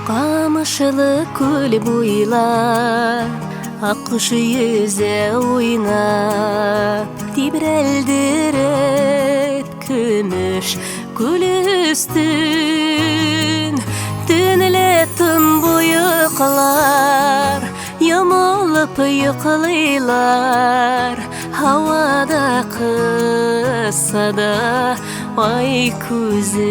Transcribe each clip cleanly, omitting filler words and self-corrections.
Камышлы күл буйлап аккуш yüze ойнап, тибрелдирет күмүш күл үстүн. Түнле тын буйуклар йомулуп йоклыйлар, һавада кысса да ай күзү.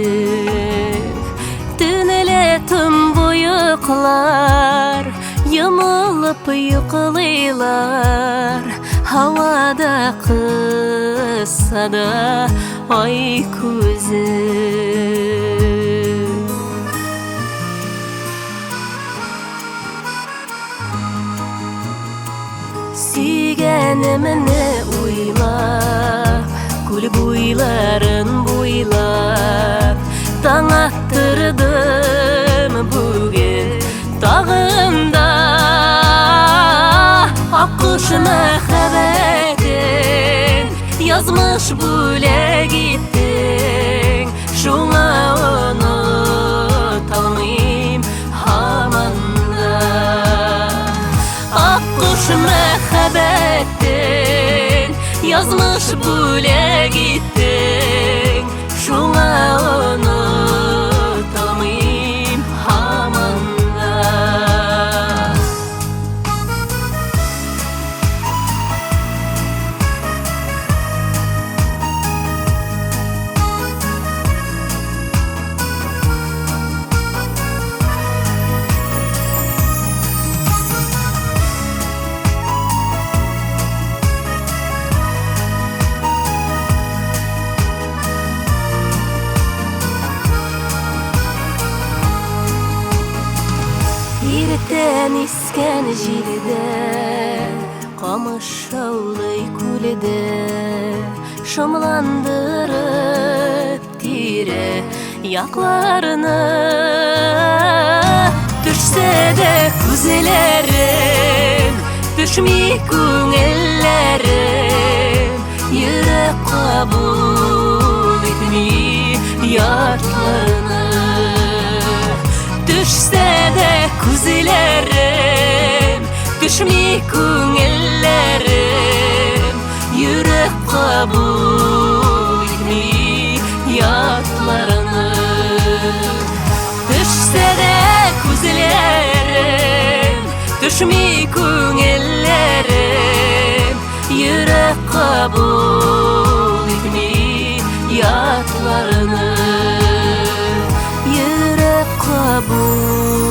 Түнле тын буйуклар йомулуп йоклыйлар, һавада кысса да ай күзү. Сүйгенімні уйлап, күл буйларын буйлап, таң аттырдым бүгін тағында. Аккуш мәхәббәтен язмыш бүләк иттең, шуңа оныталмыйм һаман да. Аккуш мәхәббәтен язмыш бүләк иттең, шуңа оныталмыйм һаман да. Иртен искен жилде, камышлый күлде, шомландырып тире якларыны. Төшсә дә күзләрем, төшми күңелләрем, йөрәк кабул итми ятларыны. Төшсә дә күзләрем, төшми күңелләрем, йөрәк кабул итми ятларыны. Төшсә дә күзләрем, төшми күңелләрем, йөрәк кабул итми ятларыны. Yürek kabul